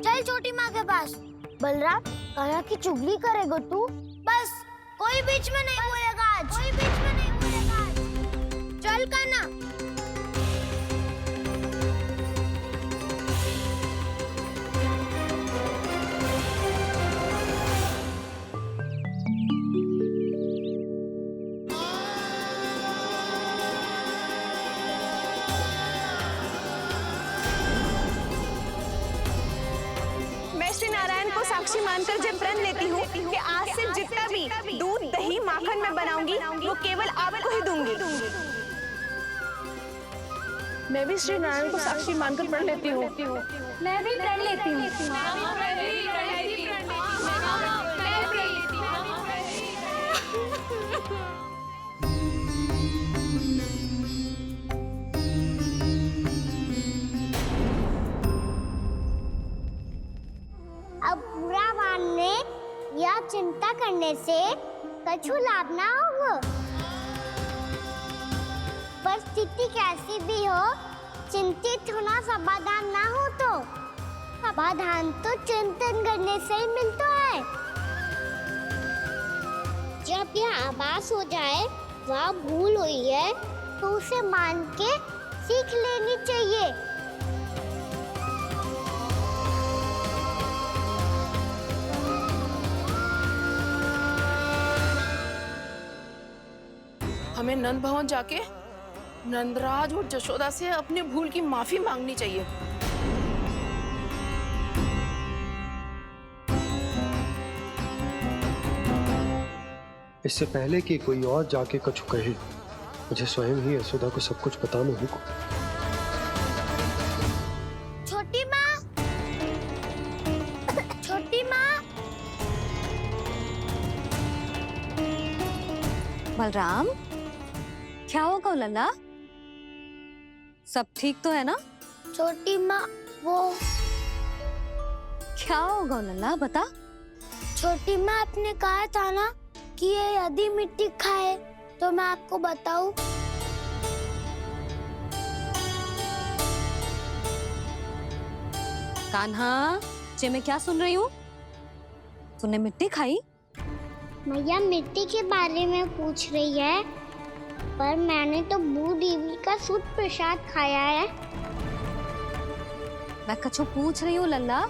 चल छोटी माँ के पास। बलराम, कान्हा की चुगली करेगा तू? बस, कोई बीच में नहीं बोलेगा आज। कोई बीच में नहीं बोलेगा आज। चल कान्हा। साक्षी मानकर जब प्रण लेती हूँ कि आज से जितना भी दूध दही माखन मैं बनाऊंगी वो केवल आपको ही दूंगी। मैं भी श्री नारायण को साक्षी मानकर प्रण लेती हूँ। मैं भी प्रण लेती हूँ। अब बुरा मानने या चिंता करने से कछु लाभ ना होगा। परिस्थिति कैसी भी हो, चिंतित होना समाधान ना हो तो समाधान तो चिंतन करने से ही मिलता है। जब यह आभास हो जाए वह भूल हुई है तो उसे मान के सीख लेनी चाहिए। हमें नंद भवन जाके नंदराज और जशोदा से अपनी भूल की माफी मांगनी चाहिए। इससे पहले कि कोई और जाके कछु कहे, मुझे स्वयं ही यशोदा को सब कुछ बताना होगा। छोटी माँ, छोटी माँ। बलराम, क्या होगा लल्ला? सब ठीक तो है ना? छोटी माँ, वो क्या होगा लल्ला, बता। छोटी माँ, आपने कहा था ना कि ये यदि मिट्टी खाए तो मैं आपको बताऊं। कान्हा, जे मैं क्या सुन रही हूँ? तूने मिट्टी खाई? मैया मिट्टी के बारे में पूछ रही है, पर मैंने तो भू देवी का शुद्ध प्रसाद खाया है। मैं कछु पूछ रही हूँ लल्ला,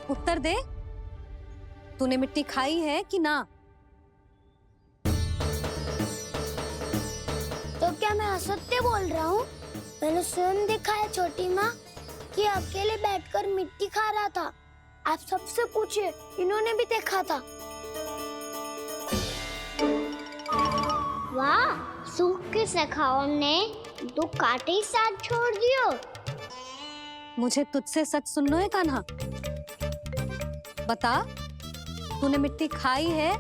उत्तर दे। तूने मिट्टी खाई है कि ना? तो क्या मैं असत्य बोल रहा हूँ? मैंने स्वयं देखा है छोटी माँ कि अकेले बैठकर मिट्टी खा रहा था। आप सबसे पूछिए, इन्होंने भी देखा था। वाह, सूख के सखाओं ने दो कांटे ही साथ छोड़ दियो। मुझे तुझसे सच सुनना है कान्हा। बता, तूने मिट्टी खाई है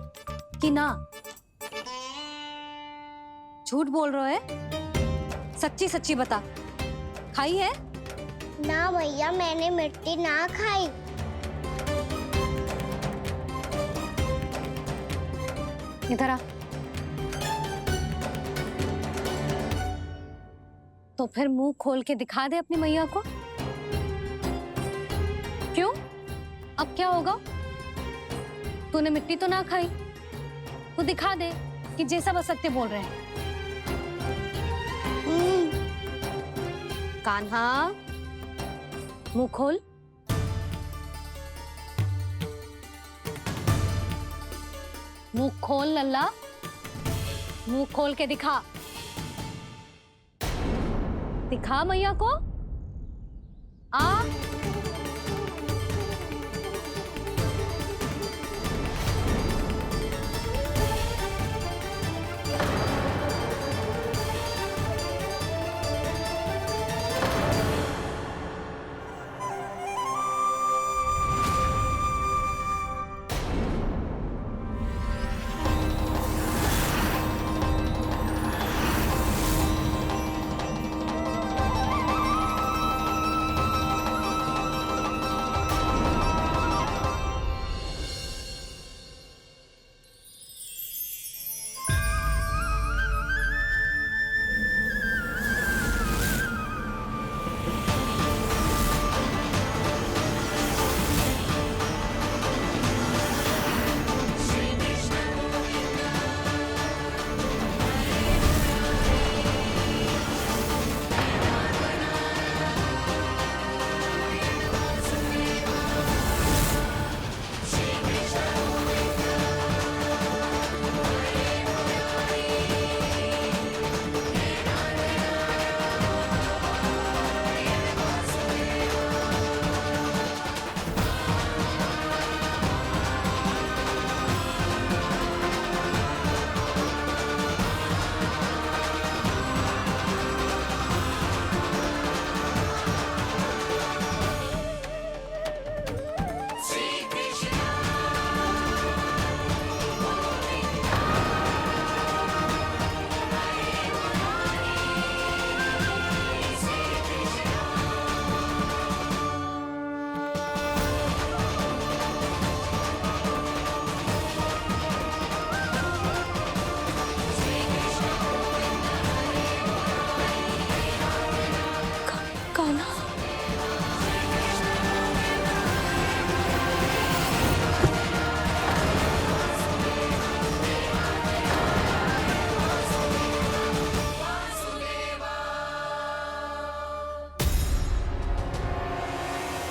कि ना? झूठ बोल रहा है, सच्ची सच्ची बता, खाई है? ना भैया, मैंने मिट्टी ना खाई। इधर आ। तो फिर मुंह खोल के दिखा दे अपनी मैया को। क्यों? अब क्या होगा? तूने मिट्टी तो ना खाई, तो दिखा दे कि जे सब असत्य बोल रहे हैं। कान्हा, मुंह खोल। मुंह खोल लल्ला, मुंह खोल के दिखा। दिखा मैया को। आ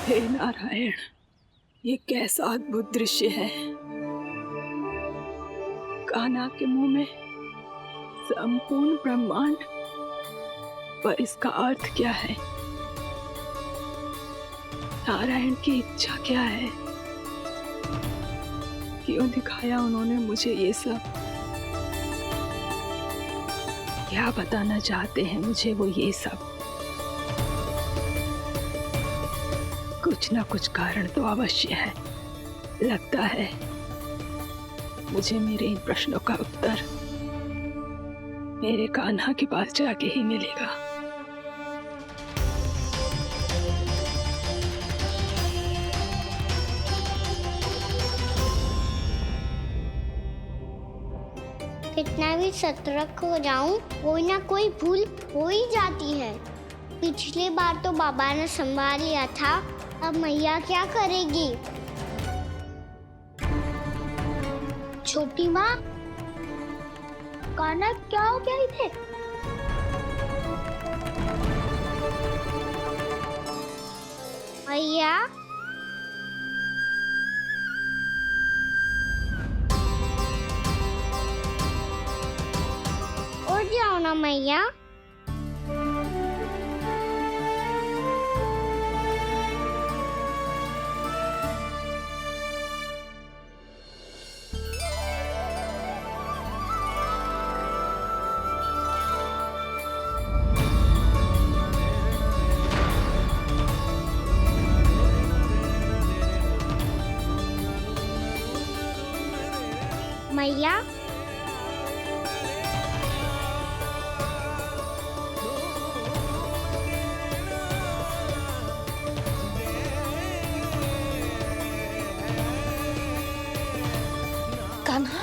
हे नारायण, ये कैसा अद्भुत दृश्य है। कान्हा के मुंह में संपूर्ण ब्रह्मांड, पर इसका अर्थ क्या है? नारायण की इच्छा क्या है? क्यों दिखाया उन्होंने मुझे ये सब? क्या बताना चाहते हैं मुझे वो ये सब? कुछ ना कुछ कारण तो अवश्य है। लगता है मुझे मेरे इन प्रश्नों का उत्तर मेरे कान्हा के पास जाके ही मिलेगा। कितना भी सतर्क हो जाऊं, कोई ना कोई भूल हो ही जाती है। पिछली बार तो बाबा ने संभाल लिया था, अब मैया क्या करेगी? छोटी माँ, कान्हा क्या हो गया इधर? मैया, उठ जाओ ना मैया। मैया, कान्हा,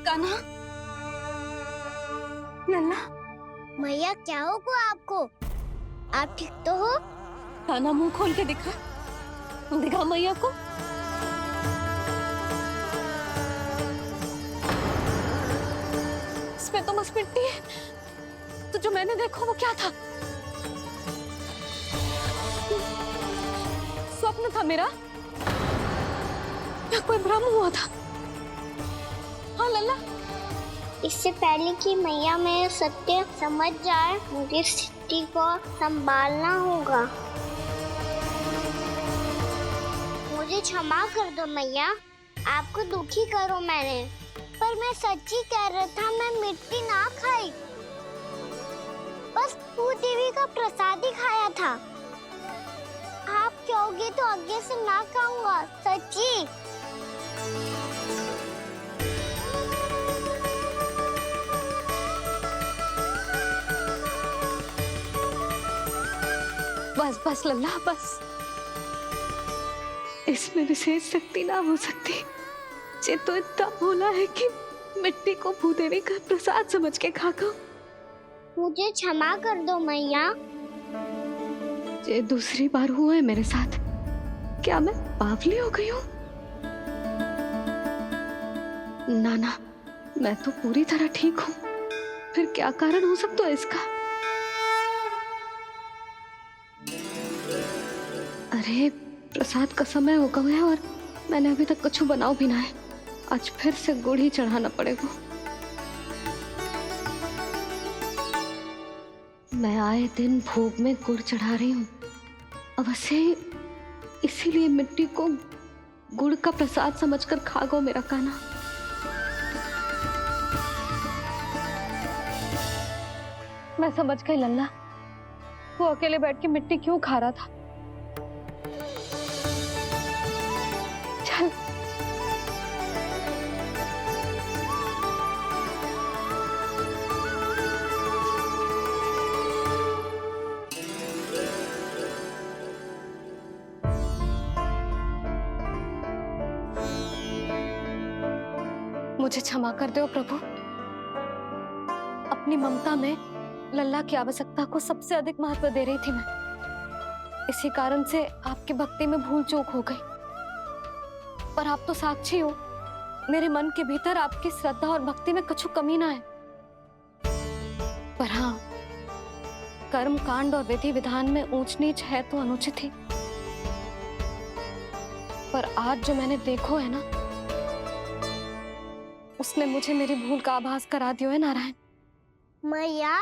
कान्हा, लल्ला, मैया क्या होगा आपको? आप ठीक तो हो? कान्हा मुंह खोल के दिखा, दिखा मैया को। इसमें तो बस मिट्टी है, तो जो मैंने देखा वो क्या था? स्वप्न था मेरा या कोई भ्रम हुआ था? हाँ लल्ला, इससे पहले कि मैया मेरा सत्य समझ जाए, मुझे स्थिति को संभालना होगा। मुझे क्षमा कर दो मैया, आपको दुखी करो मैंने, पर मैं सच्ची कह रहा था, मैं मिट्टी ना खाई, बस तू देवी का प्रसाद ही खाया था। आप कहोगे तो आगे से ना खाऊंगा, सच्ची। बस बस लल्ला, बस। इसमें विशेष शक्ति ना हो सकती। ये तो इतना भोला है कि मिट्टी को भूदेवी का प्रसाद समझ के खागा। मुझे क्षमा कर दो मैया। ये दूसरी बार हुआ है मेरे साथ। क्या मैं बावली हो गई हूँ? ना ना, मैं तो पूरी तरह ठीक हूँ। फिर क्या कारण हो सकता है इसका? अरे प्रसाद का समय हो गया है और मैंने अभी तक कुछ बनाओ भी ना है। आज फिर से गुड़ ही चढ़ाना पड़ेगा। मैं आए दिन भोग में गुड़ चढ़ा रही हूँ, अवश्य इसीलिए मिट्टी को गुड़ का प्रसाद समझकर खा गो मेरा कान्हा। मैं समझ गई लल्ला, वो अकेले बैठ के मिट्टी क्यों खा रहा था। चल मुझे क्षमा कर दो प्रभु। अपनी ममता में लल्ला की आवश्यकता को सबसे अधिक महत्व दे रही थी मैं। इसी कारण से आपकी भक्ति में भूल चूक हो गई। पर आप तो साक्षी हो, मेरे मन के भीतर आपकी श्रद्धा और भक्ति में कुछ कमी ना है। पर हाँ, कर्म कांड और विधि विधान में ऊंच नीच है तो अनुचित ही। पर आज जो मैंने देखो है ना, उसने मुझे मेरी भूल का आभास करा दियो है नारायण। मैया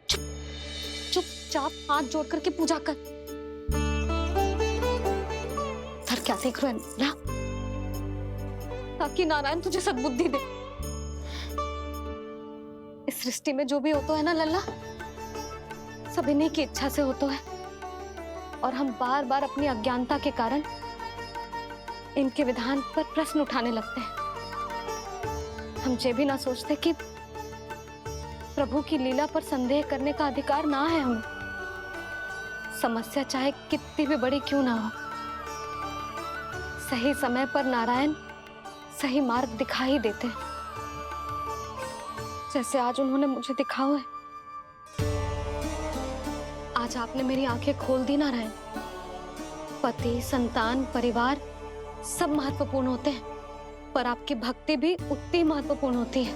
चुपचाप हाथ जोड़ करके पूजा कर। सर क्या देख रहे हैं ना? ताकि नारायण तुझे सद्बुद्धि दे। इस सृष्टि में जो भी होता है ना लल्ला, सब इन्हीं की इच्छा से होता है, और हम बार बार अपनी अज्ञानता के कारण इनके विधान पर प्रश्न उठाने लगते हैं। हम ये भी ना सोचते कि प्रभु की लीला पर संदेह करने का अधिकार ना है हमें। समस्या चाहे कितनी भी बड़ी क्यों ना हो, सही समय पर नारायण सही मार्ग दिखा ही देते हैं, जैसे आज उन्होंने मुझे दिखाओ है। आज आपने मेरी आंखें खोल दी नारायण। पति, संतान, परिवार सब महत्वपूर्ण होते हैं, पर आपकी भक्ति भी उतनी महत्वपूर्ण होती है।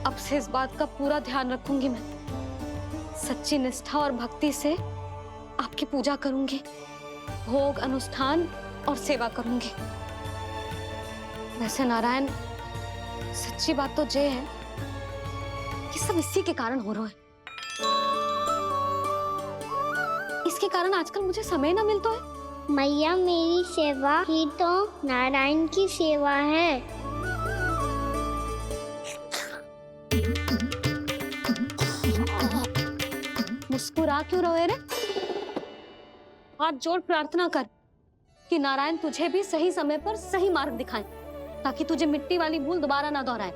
अब से इस बात का पूरा ध्यान रखूंगी मैं। सच्ची निष्ठा और भक्ति से आपकी पूजा करूंगी, भोग, अनुष्ठान और सेवा करूंगी। वैसे नारायण, सच्ची बात तो ये है कि सब इसी के कारण हो रहा है। इसके कारण आजकल मुझे समय ना मिलता है। मैया, मेरी सेवा ही तो नारायण की सेवा है। मुस्कुरा क्यों रहे रे? हाथ जोड़ प्रार्थना कर कि नारायण तुझे भी सही समय पर सही मार्ग दिखाएं, ताकि तुझे मिट्टी वाली भूल दोबारा ना दोहराए।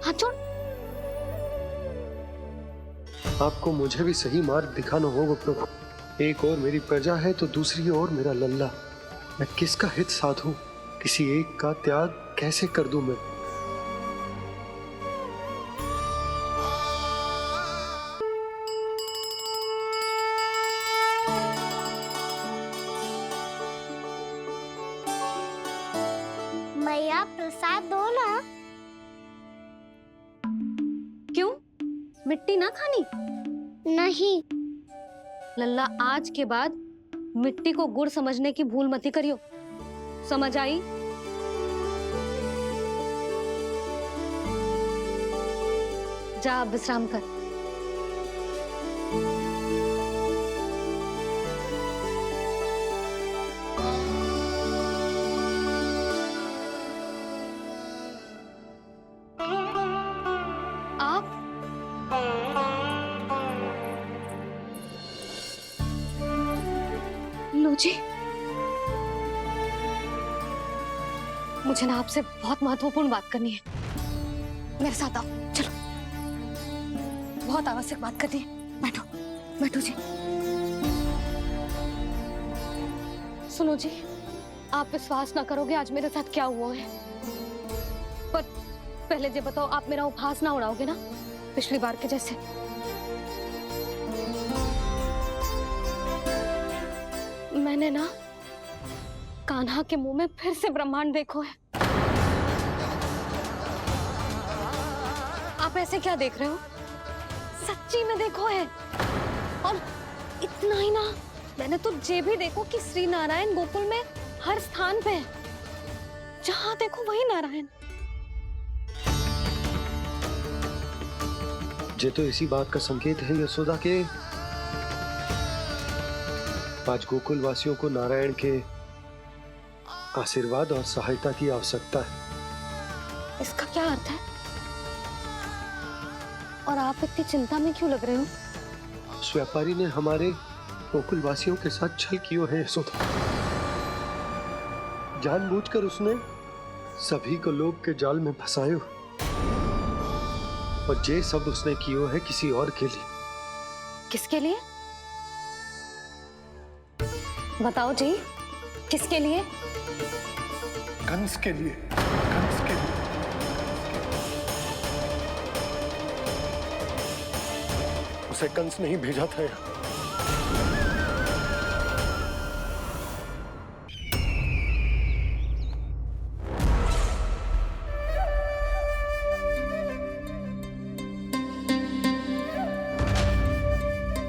हाथ जोड़। आपको मुझे भी सही मार्ग दिखाना होगा प्रभु। एक और मेरी प्रजा है तो दूसरी ओर मेरा लल्ला। मैं किसका हित साधूं? किसी एक का त्याग कैसे कर दूं मैं? मैया, प्रसाद दो ना। क्यों? मिट्टी ना खानी? नहीं। लल्ला, आज के बाद मिट्टी को गुड़ समझने की भूल मत करियो। समझ आई? जा अब विश्राम कर। आप लो जी, मुझे ना आपसे बहुत महत्वपूर्ण बात करनी है। मेरे साथ आओ, चलो। बहुत आवश्यक बात करनी है। बैठो, बैठो जी। सुनो जी, आप विश्वास ना करोगे आज मेरे साथ क्या हुआ है। पर पहले ये बताओ, आप मेरा उपहास ना उड़ाओगे ना, पिछली बार के जैसे? मैंने ना कान्हा के मुंह में फिर से ब्रह्मांड देखो है। आप ऐसे क्या देख रहे हो? सच्ची में देखो है। और इतना ही ना, मैंने तो ये भी देखो कि श्री नारायण गोकुल में हर स्थान पे है। जहां देखो वही नारायण। ये तो इसी बात का संकेत है यशोदा के आज गोकुल वासियों को नारायण के आशीर्वाद और सहायता की आवश्यकता है। इसका क्या अर्थ है? और आप इतनी चिंता में क्यों लग रहे हो? उस व्यापारी ने हमारे गोकुल वासियों के साथ छल किया है यशोदा। जानबूझकर उसने सभी को लोभ के जाल में फंसायो, और ये सब उसने किया है किसी और के लिए। किसके लिए? बताओ जी, किसके लिए? कंस के लिए। कंस के लिए। उसे कंस नहीं भेजा था यहाँ।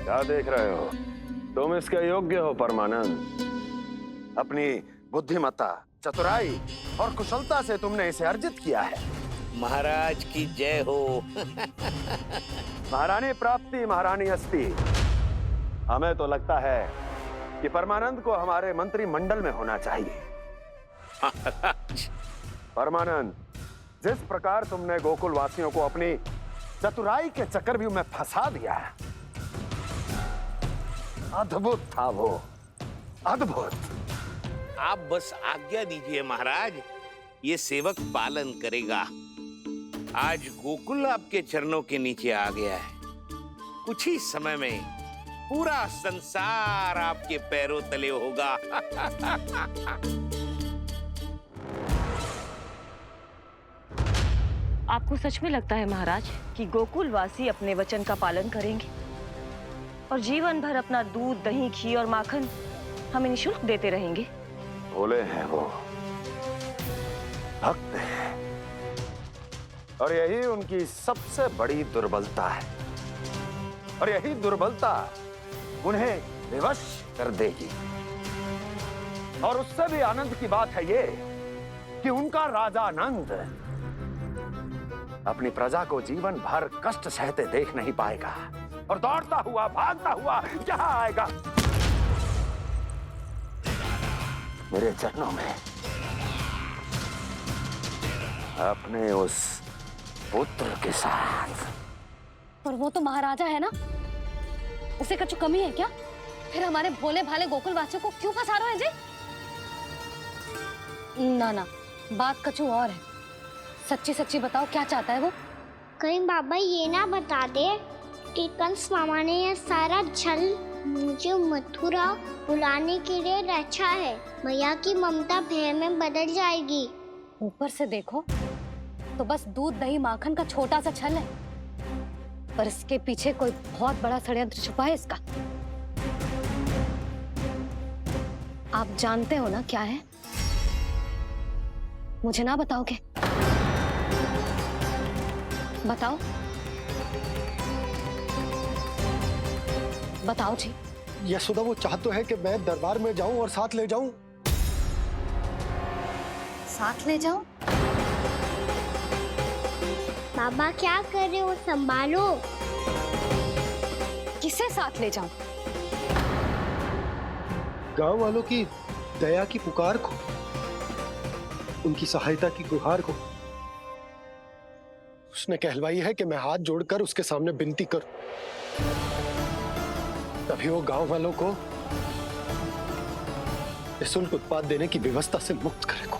क्या देख रहे हो? तुम इसके योग्य हो परमानंद। अपनी बुद्धिमत्ता, चतुराई और कुशलता से तुमने इसे अर्जित किया है। महाराज की जय हो। महारानी प्राप्ति महारानी अस्ति। हमें तो लगता है कि परमानंद को हमारे मंत्रिमंडल में होना चाहिए। परमानंद, जिस प्रकार तुमने गोकुल वासियों को अपनी चतुराई के चक्रव्यूह में फंसा दिया है, अद्भुत था वो, अद्भुत। आप बस आज्ञा दीजिए महाराज, ये सेवक पालन करेगा। आज गोकुल आपके चरणों के नीचे आ गया है। कुछ ही समय में पूरा संसार आपके पैरों तले होगा। आपको सच में लगता है महाराज कि गोकुलवासी अपने वचन का पालन करेंगे और जीवन भर अपना दूध, दही, घी और माखन हमें निःशुल्क देते रहेंगे? भोले हैं वो, भक्त हैं, और यही उनकी सबसे बड़ी दुर्बलता है। और यही दुर्बलता उन्हें विवश कर देगी। और उससे भी आनंद की बात है ये कि उनका राजा आनंद अपनी प्रजा को जीवन भर कष्ट सहते देख नहीं पाएगा और दौड़ता हुआ, भागता हुआ यहां आएगा मेरे चरणों में, अपने उस पुत्र के साथ। पर वो तो महाराजा है ना, उसे कुछ कमी है क्या? फिर हमारे भोले भाले गोकुल वासियों को क्यों फंसा रहे हैं जी? ना ना, बात कछु और है। सच्ची सच्ची बताओ, क्या चाहता है वो? कहीं बाबा ये ना बता दे कि कंस मामा ने ये सारा छल मुझे मथुरा बुलाने के लिए रचा है। मैया की ममता भय में बदल जाएगी। ऊपर से देखो तो बस दूध, दही, माखन का छोटा सा छल है, पर इसके पीछे कोई बहुत बड़ा षड्यंत्र छुपा है इसका। आप जानते हो ना क्या है? मुझे ना बताओगे? बताओ, बताओ जी। यशोदा, वो चाह तो है कि मैं दरबार में जाऊं और साथ ले जाऊं। साथ ले जाऊं? बाबा क्या कर रहे हो, संभालो। किसे साथ ले जाऊं? गांव वालों की दया की पुकार को, उनकी सहायता की गुहार को। उसने कहलवाई है कि मैं हाथ जोड़कर उसके सामने विनती करूं, तभी वो गांव वालों को निःशुल्क उत्पाद देने की व्यवस्था से मुक्त करेगा।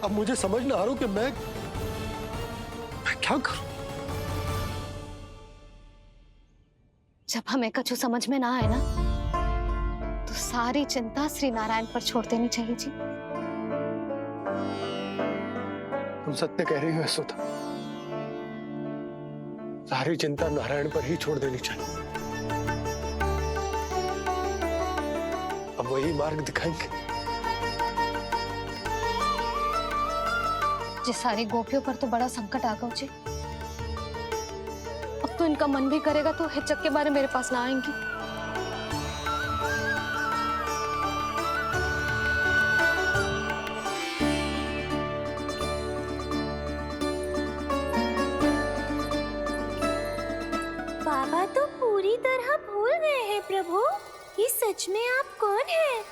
अब मुझे समझ ना आ रहा कि मैं क्या करूं। जब हमें कछु समझ में ना आए ना, तो सारी चिंता श्री नारायण पर छोड़ देनी चाहिए जी। तुम सत्य कह रही हो यशोदा, सारी चिंता नारायण पर ही छोड़ देनी चाहिए। अब वही मार्ग दिखाएंगे। जिस सारी गोपियों पर तो बड़ा संकट आ गया जी। अब तो इनका मन भी करेगा तो हिचक के बारे मेरे पास ना आएंगी। बाबा तो पूरी तरह भूल गए हैं प्रभु, ये सच में आप कौन हैं?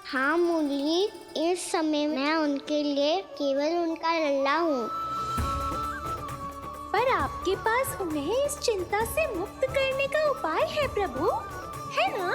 हाँ मुरली, इस समय मैं उनके लिए केवल उनका लल्ला हूँ। पर आपके पास उन्हें इस चिंता से मुक्त करने का उपाय है प्रभु, है ना?